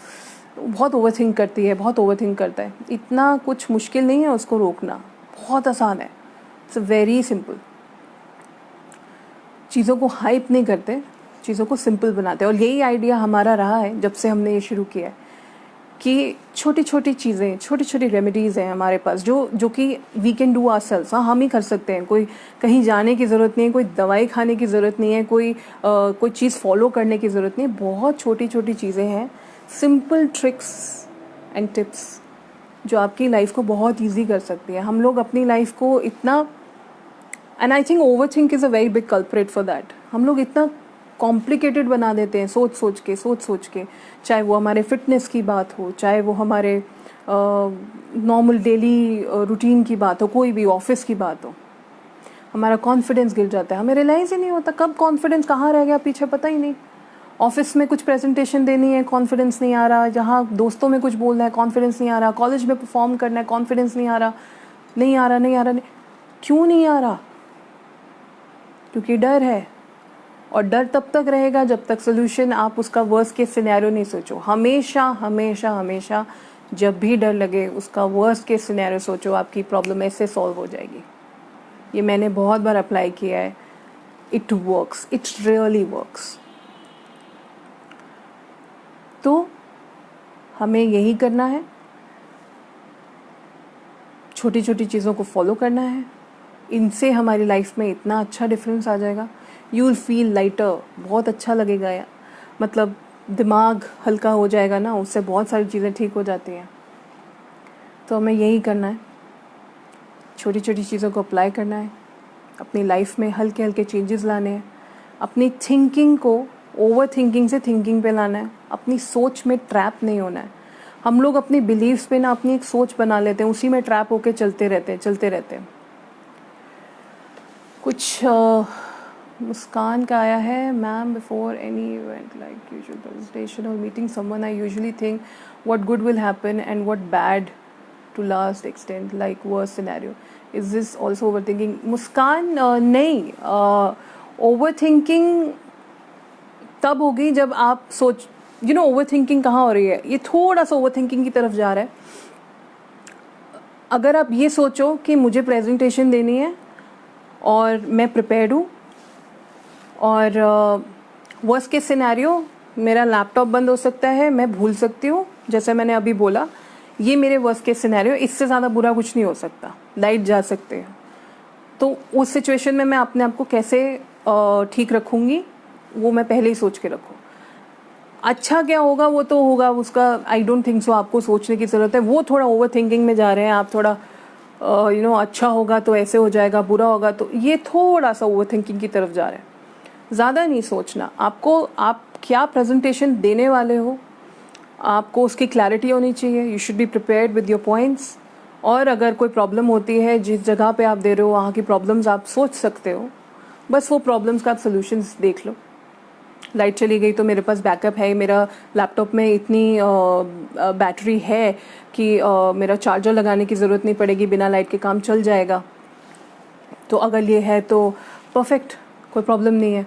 बहुत ओवर थिंक करती है, बहुत ओवर थिंक करता है। इतना कुछ मुश्किल नहीं है उसको रोकना, बहुत आसान है। It's very simple. चीज़ों को हाइप नहीं करते, चीज़ों को सिंपल बनाते हैं। और यही आइडिया हमारा रहा है जब से हमने ये शुरू किया है कि छोटी छोटी चीज़ें, छोटी छोटी रेमेडीज़ हैं हमारे पास जो कि वी कैन डू आवरसेल्व्स। हाँ, हम ही कर सकते हैं। कोई कहीं जाने की ज़रूरत नहीं है, कोई दवाई खाने की ज़रूरत नहीं है, कोई चीज़ फॉलो करने की ज़रूरत नहीं है। बहुत छोटी छोटी चीज़ें हैं, सिंपल ट्रिक्स एंड टिप्स जो आपकी लाइफ को बहुत ईजी कर सकती है। हम लोग अपनी लाइफ को इतना, and I think over think is a very big culprit for that. हम लोग इतना कॉम्प्लिकेटेड बना देते हैं सोच सोच के, चाहे वो हमारे फिटनेस की बात हो, चाहे वो हमारे नॉर्मल डेली रूटीन की बात हो, कोई भी ऑफिस की बात हो। हमारा कॉन्फिडेंस गिर जाता है, हमें रियलाइज़ ही नहीं होता कब कॉन्फिडेंस कहाँ रह गया पीछे, पता ही नहीं। ऑफिस में कुछ प्रेजेंटेशन देनी है, कॉन्फिडेंस नहीं आ रहा। जहाँ दोस्तों में कुछ बोलना है, कॉन्फिडेंस नहीं आ रहा। कॉलेज में परफॉर्म करना है, कॉन्फिडेंस नहीं आ रहा, नहीं आ रहा, नहीं आ रहा, नहीं। क्यों नहीं आ रहा? क्योंकि डर है। और डर तब तक रहेगा जब तक सोल्यूशन आप उसका वर्स्ट केस सिनेरियो नहीं सोचो। हमेशा हमेशा हमेशा जब भी डर लगे उसका वर्स्ट केस सिनेरियो सोचो, आपकी प्रॉब्लम ऐसे सॉल्व हो जाएगी। ये मैंने बहुत बार अप्लाई किया है। It works, it really works. तो हमें यही करना है, छोटी छोटी चीज़ों को फॉलो करना है। इनसे हमारी लाइफ में इतना अच्छा डिफरेंस आ जाएगा। यू विल फील लाइटर, बहुत अच्छा लगेगा यार, मतलब दिमाग हल्का हो जाएगा ना, उससे बहुत सारी चीज़ें ठीक हो जाती हैं। तो हमें यही करना है, छोटी छोटी चीज़ों को अप्लाई करना है, अपनी लाइफ में हल्के हल्के चेंजेस लाने हैं, अपनी थिंकिंग को ओवर थिंकिंग से थिंकिंग पे लाना है, अपनी सोच में ट्रैप नहीं होना है। हम लोग अपनी बिलीव्स पे ना अपनी एक सोच बना लेते हैं, उसी में ट्रैप होके चलते रहते हैं। कुछ मुस्कान का आया है, ma'am before any event like usual presentation और meeting someone I usually think what good will happen and what bad to last extend like worst scenario. Is this also over thinking? Muskan नहीं, ओवर थिंकिंग तब होगी जब आप सोच, over thinking कहाँ हो रही है, ये थोड़ा सा ओवर थिंकिंग की तरफ जा रहा है। अगर आप ये सोचो कि मुझे प्रेजेंटेशन देनी है और मैं प्रिपेयर्ड हूँ, और वर्स्ट केस सिनेरियो मेरा लैपटॉप बंद हो सकता है, मैं भूल सकती हूँ, जैसे मैंने अभी बोला, ये मेरे वर्स्ट केस सिनेरियो, इससे ज़्यादा बुरा कुछ नहीं हो सकता, लाइट जा सकते हैं। तो उस सिचुएशन में मैं अपने आप को कैसे ठीक रखूँगी, वो मैं पहले ही सोच के रखूँ। अच्छा क्या होगा वो तो होगा, उसका आई डोंट थिंक सो आपको सोचने की ज़रूरत है। वो थोड़ा ओवर थिंकिंग में जा रहे हैं आप, थोड़ा अच्छा होगा तो ऐसे हो जाएगा, बुरा होगा तो, ये थोड़ा सा ओवर थिंकिंग की तरफ जा रहे हैं। ज़्यादा नहीं सोचना आपको, आप क्या प्रेजेंटेशन देने वाले हो आपको उसकी क्लैरिटी होनी चाहिए। You should be prepared with your points. और अगर कोई प्रॉब्लम होती है जिस जगह पे आप दे रहे हो वहाँ की प्रॉब्लम्स आप सोच सकते हो, बस वो प्रॉब्लम्स का आप सोल्यूशंस देख लो। लाइट चली गई तो मेरे पास बैकअप है, मेरा लैपटॉप में इतनी बैटरी है कि मेरा चार्जर लगाने की ज़रूरत नहीं पड़ेगी, बिना लाइट के काम चल जाएगा। तो अगर ये है तो परफेक्ट, कोई प्रॉब्लम नहीं है।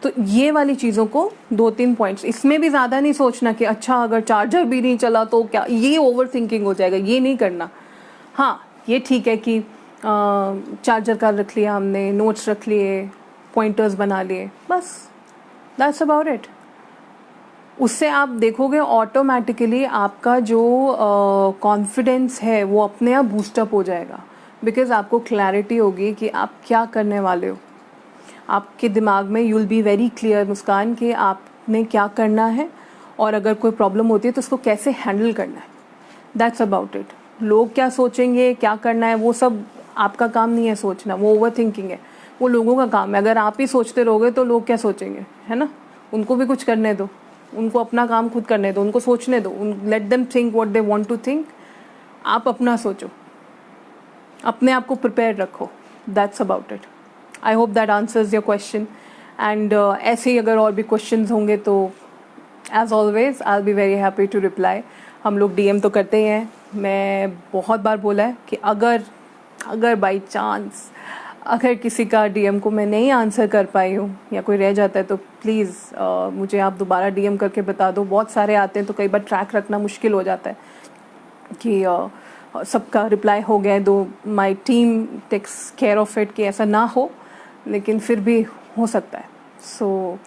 तो ये वाली चीज़ों को 2-3 पॉइंट्स, इसमें भी ज़्यादा नहीं सोचना कि अच्छा अगर चार्जर भी नहीं चला तो क्या, ये ओवर थिंकिंग हो जाएगा, ये नहीं करना। हाँ ये ठीक है कि चार्जर का रख लिया हमने, नोट्स रख लिए, पॉइंटर्स बना लिए, बस दैट्स अबाउट इट। उससे आप देखोगे ऑटोमेटिकली आपका जो कॉन्फिडेंस है वो अपने आप बूस्टअप हो जाएगा, बिकॉज आपको क्लैरिटी होगी कि आप क्या करने वाले हो। आपके दिमाग में you will be very clear Muskan कि आपने क्या करना है, और अगर कोई प्रॉब्लम होती है तो उसको कैसे हैंडल करना है। That's about it. लोग क्या सोचेंगे, क्या करना है, वो सब आपका काम नहीं है सोचना, वो ओवर थिंकिंग है, वो लोगों का काम है। अगर आप ही सोचते रहोगे तो लोग क्या सोचेंगे, है ना। उनको भी कुछ करने दो, उनको अपना काम खुद करने दो, उनको सोचने दो, let them think what they want to think. आप अपना सोचो, अपने आप को प्रिपेयर रखो। That's about it. I hope that answers your question. And ऐसे ही अगर और भी क्वेश्चंस होंगे तो as always I will be very happy to reply. हम लोग डीएम तो करते ही हैं। मैं बहुत बार बोला है कि अगर बाई चांस अगर किसी का डीएम को मैं नहीं आंसर कर पाई हूँ या कोई रह जाता है तो प्लीज़ मुझे आप दोबारा डीएम करके बता दो। बहुत सारे आते हैं तो कई बार ट्रैक रखना मुश्किल हो जाता है कि सबका रिप्लाई हो गया है, though my team takes care of it कि ऐसा ना हो, लेकिन फिर भी हो सकता है। सो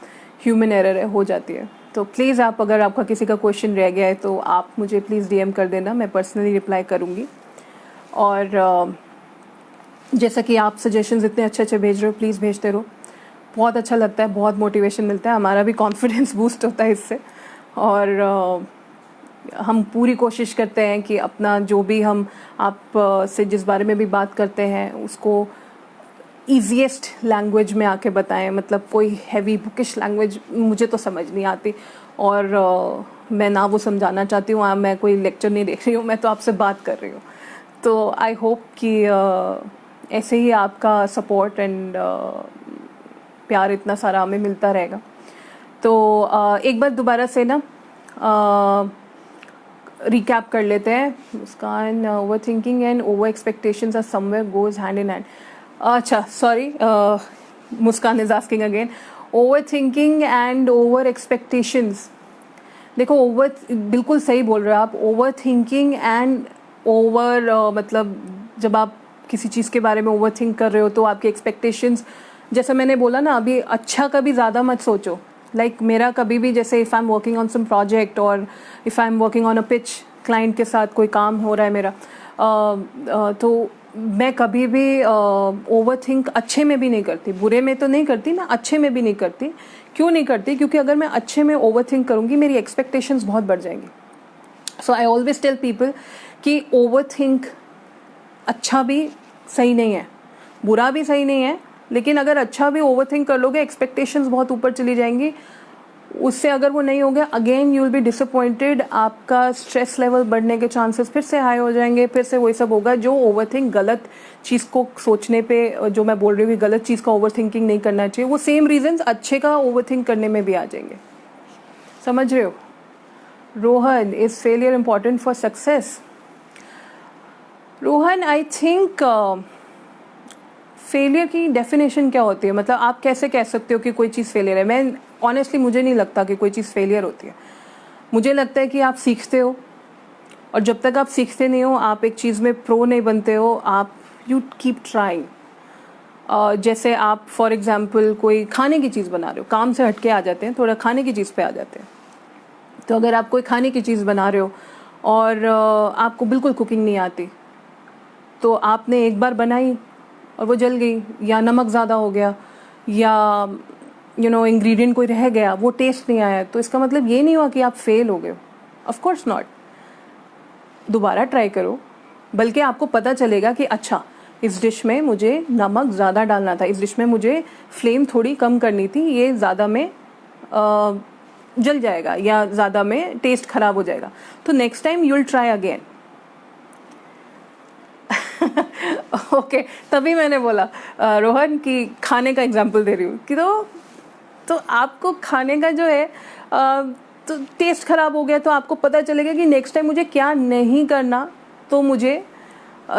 ह्यूमन एरर है, हो जाती है। तो प्लीज़ आप, अगर आपका किसी का क्वेश्चन रह गया है तो आप मुझे प्लीज़ डीएम कर देना, मैं पर्सनली रिप्लाई करूँगी। और जैसा कि आप सजेशंस इतने अच्छे अच्छे भेज रहे हो, प्लीज़ भेजते रहो। बहुत अच्छा लगता है, बहुत मोटिवेशन मिलता है, हमारा भी कॉन्फिडेंस बूस्ट होता है इससे। और हम पूरी कोशिश करते हैं कि अपना जो भी हम आप से जिस बारे में भी बात करते हैं उसको ईजीएस्ट लैंग्वेज में आके बताएं। मतलब कोई हैवी बुकिश लैंग्वेज मुझे तो समझ नहीं आती, और मैं ना वो समझाना चाहती हूँ। मैं कोई लेक्चर नहीं देख रही हूँ, मैं तो आपसे बात कर रही हूँ। तो आई होप कि ऐसे ही आपका सपोर्ट एंड प्यार इतना सारा हमें मिलता रहेगा। तो एक बार दोबारा से ना रिकैप कर लेते हैं। Muskan, over thinking and over expectations are somewhere goes hand in hand. अच्छा sorry, Muskan is asking again, over thinking and over expectations. देखो ओवर, बिल्कुल सही बोल रहे हो आप। ओवर थिंकिंग एंड ओवर मतलब जब आप किसी चीज़ के बारे में ओवर थिंक कर रहे हो तो आपके एक्सपेक्टेशंस, जैसे मैंने बोला ना अभी, अच्छा कभी ज़्यादा मत सोचो। लाइक मेरा कभी भी, जैसे if I am working on some project और if I am working on a pitch, client के साथ कोई काम हो रहा है मेरा, तो मैं कभी भी ओवर थिंक अच्छे में भी नहीं करती, बुरे में तो नहीं करती, मैं अच्छे में भी नहीं करती। क्यों नहीं करती? क्योंकि अगर मैं अच्छे में ओवर थिंक करूँगी मेरी एक्सपेक्टेशंस बहुत बढ़ जाएंगी। सो आई ऑलवेज टेल पीपल कि ओवर थिंक अच्छा भी सही नहीं है, बुरा भी सही नहीं है, लेकिन अगर अच्छा भी ओवर थिंक कर लोगे एक्सपेक्टेशंस बहुत ऊपर चली जाएंगी। उससे अगर वो नहीं हो गया, again you will be disappointed, आपका स्ट्रेस लेवल बढ़ने के चांसेस फिर से हाई हो जाएंगे, फिर से वही सब होगा। जो ओवर थिंक, गलत चीज़ को सोचने पे, जो मैं बोल रही हूँ कि गलत चीज़ का ओवर थिंकिंग नहीं करना चाहिए, वो सेम रीजंस अच्छे का ओवर थिंक करने में भी आ जाएंगे। समझ रहे हो? Rohan, is failure important for success? Rohan, I think failure की डेफिनेशन क्या होती है? मतलब आप कैसे कह सकते हो कि कोई चीज़ फेलियर है? मैं ऑनेस्टली, मुझे नहीं लगता कि कोई चीज़ फेलियर होती है। मुझे लगता है कि आप सीखते हो, और जब तक आप सीखते नहीं हो आप एक चीज़ में प्रो नहीं बनते हो। आप यू कीप ट्राइंग। जैसे आप फॉर एग्जांपल कोई खाने की चीज़ बना रहे हो, काम से हटके आ जाते हैं, थोड़ा खाने की चीज़ पे आ जाते हैं। तो अगर आप कोई खाने की चीज़ बना रहे हो और आपको बिल्कुल कुकिंग नहीं आती, तो आपने एक बार बनाई और वो जल गई, या नमक ज़्यादा हो गया, या इंग्रेडिएंट कोई रह गया, वो टेस्ट नहीं आया, तो इसका मतलब ये नहीं हुआ कि आप फेल हो गए। Of course not. दोबारा ट्राई करो, बल्कि आपको पता चलेगा कि अच्छा इस डिश में मुझे नमक ज़्यादा डालना था, इस डिश में मुझे फ्लेम थोड़ी कम करनी थी, ये ज़्यादा में जल जाएगा या ज़्यादा में टेस्ट खराब हो जाएगा, तो next time you will try again. Okay, तभी मैंने बोला रोहन कि खाने का एग्जाम्पल दे रही हूँ कि तो आपको खाने का जो है तो टेस्ट खराब हो गया, तो आपको पता चलेगा कि नेक्स्ट टाइम मुझे क्या नहीं करना, तो मुझे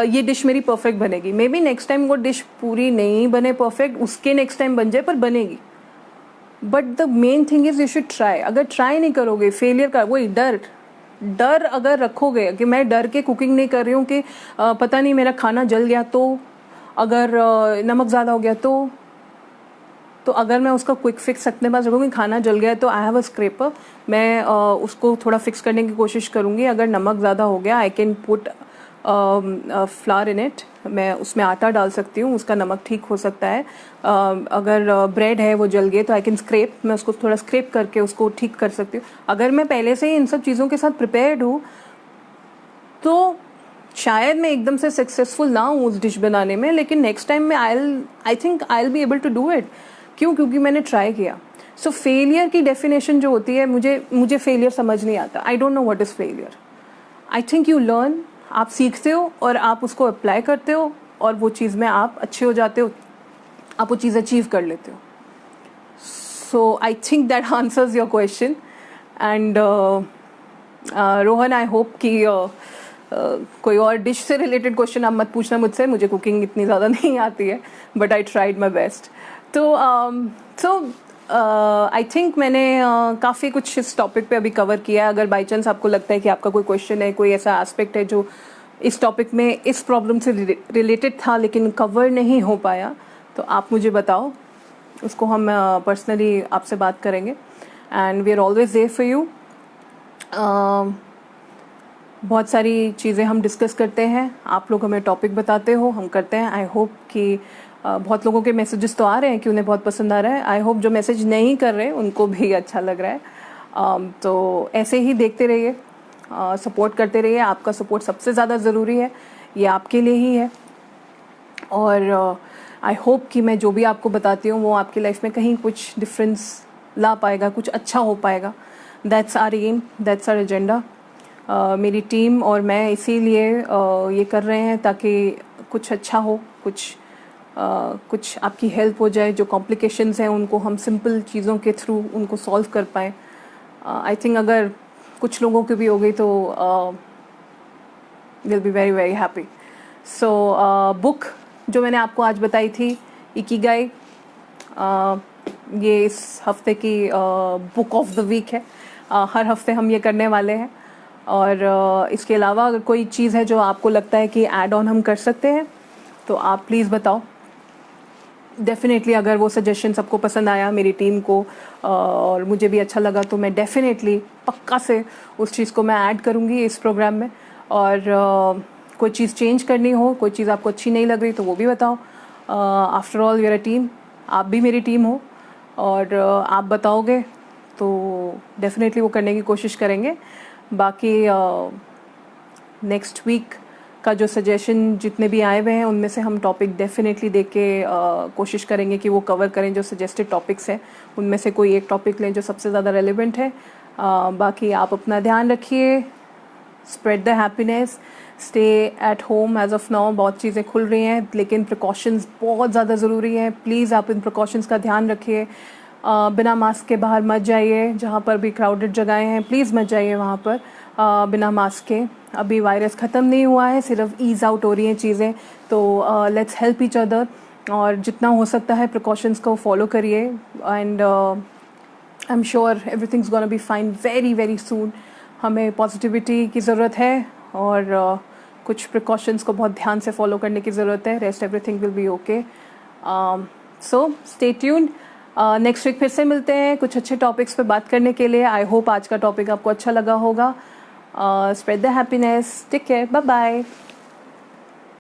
ये डिश मेरी परफेक्ट बनेगी। मे बी नेक्स्ट टाइम वो डिश पूरी नहीं बने परफेक्ट, उसके नेक्स्ट टाइम बन जाए, पर बनेगी। But the main thing is you should try. अगर ट्राई नहीं करोगे, फेलियर का वही डर अगर रखोगे कि मैं डर के कुकिंग नहीं कर रही हूँ कि पता नहीं मेरा खाना जल गया तो, अगर नमक ज़्यादा हो गया तो अगर मैं उसका क्विक फिक्स अपने पास रखूँगी, खाना जल गया तो आई हैव अ स्क्रैपर, मैं उसको थोड़ा फिक्स करने की कोशिश करूँगी। अगर नमक ज़्यादा हो गया, I can put flower in it, मैं उसमें आटा डाल सकती हूँ, उसका नमक ठीक हो सकता है। अगर ब्रेड है वो जल गए तो आई कैन स्क्रैप, मैं उसको थोड़ा स्क्रैप करके उसको ठीक कर सकती हूँ। अगर मैं पहले से ही इन सब चीज़ों के साथ प्रिपेयर्ड हूँ तो शायद मैं एकदम से सक्सेसफुल ना हूँ उस डिश बनाने में, लेकिन नेक्स्ट टाइम में I think I will be able to do it. क्यों? क्योंकि मैंने ट्राई किया। सो फेलियर की डेफिनेशन जो होती है, मुझे फेलियर समझ नहीं आता। I don't know what is failure. I think you learn, आप सीखते हो और आप उसको अप्लाई करते हो और वो चीज़ में आप अच्छे हो जाते हो, आप वो चीज़ अचीव कर लेते हो। So I think that answers your question. And Rohan, I hope कि कोई और डिश से रिलेटेड क्वेश्चन आप मत पूछना मुझसे, मुझे कुकिंग इतनी ज़्यादा नहीं आती है, but I tried my best. तो आई थिंक मैंने काफ़ी कुछ इस टॉपिक पे अभी कवर किया है। अगर बाई चांस आपको लगता है कि आपका कोई क्वेश्चन है, कोई ऐसा एस्पेक्ट है जो इस टॉपिक में इस प्रॉब्लम से रिलेटेड था लेकिन कवर नहीं हो पाया, तो आप मुझे बताओ, उसको हम पर्सनली आपसे बात करेंगे। And we are always there for you. बहुत सारी चीज़ें हम डिस्कस करते हैं, आप लोग हमें टॉपिक बताते हो, हम करते हैं। आई होप कि बहुत लोगों के मैसेजेस तो आ रहे हैं कि उन्हें बहुत पसंद आ रहा है। आई होप जो मैसेज नहीं कर रहे उनको भी अच्छा लग रहा है। तो ऐसे ही देखते रहिए, सपोर्ट करते रहिए। आपका सपोर्ट सबसे ज़्यादा ज़रूरी है, ये आपके लिए ही है। और आई होप कि मैं जो भी आपको बताती हूँ वो आपकी लाइफ में कहीं कुछ डिफरेंस ला पाएगा, कुछ अच्छा हो पाएगा। That's our aim, that's our agenda. मेरी टीम और मैं इसीलिए ये कर रहे हैं ताकि कुछ अच्छा हो, कुछ आपकी हेल्प हो जाए। जो कॉम्प्लिकेशंस हैं उनको हम सिंपल चीज़ों के थ्रू उनको सॉल्व कर पाएँ। आई थिंक अगर कुछ लोगों की भी हो गई तो will be very very happy. So book जो मैंने आपको आज बताई थी, इकिगाई, ये इस हफ्ते की बुक ऑफ द वीक है। हर हफ्ते हम ये करने वाले हैं। और इसके अलावा अगर कोई चीज़ है जो आपको लगता है कि ऐड ऑन हम कर सकते हैं तो आप प्लीज़ बताओ। डेफिनेटली अगर वो सजेशन सबको पसंद आया, मेरी टीम को, और मुझे भी अच्छा लगा, तो मैं डेफिनेटली पक्का से उस चीज़ को मैं ऐड करूँगी इस प्रोग्राम में। और कोई चीज़ चेंज करनी हो, कोई चीज़ आपको अच्छी नहीं लग रही तो वो भी बताओ। After all you're a team, आप भी मेरी टीम हो, और आप बताओगे तो डेफिनेटली वो करने की कोशिश करेंगे। बाकी नेक्स्ट वीक का जो सजेशन जितने भी आए हुए हैं उनमें से हम टॉपिक डेफिनेटली देख के कोशिश करेंगे कि वो कवर करें। जो सजेस्टेड टॉपिक्स हैं उनमें से कोई एक टॉपिक लें जो सबसे ज़्यादा रेलिवेंट है। बाकी आप अपना ध्यान रखिए, spread the happiness, stay at home. As of now बहुत चीज़ें खुल रही हैं लेकिन प्रिकॉशंस बहुत ज़्यादा ज़रूरी हैं। प्लीज़ आप इन प्रिकॉशंस का ध्यान रखिए। बिना मास्क के बाहर मत जाइए, जहाँ पर भी क्राउडेड जगहें हैं प्लीज़ मत जाइए वहाँ पर बिना मास्क के। अभी वायरस ख़त्म नहीं हुआ है, सिर्फ ईज़ आउट हो रही हैं चीज़ें। तो लेट्स हेल्प ईच अदर, और जितना हो सकता है प्रिकॉशंस को फॉलो करिए। And I am sure everything's gonna be fine very very soon. हमें पॉजिटिविटी की ज़रूरत है और कुछ प्रिकॉशंस को बहुत ध्यान से फॉलो करने की ज़रूरत है। Rest everything will be okay. So stay tuned. Next week फिर से मिलते हैं कुछ अच्छे टॉपिक्स पे बात करने के लिए। आई होप आज का टॉपिक आपको अच्छा लगा होगा। Spread the happiness, take care, bye bye.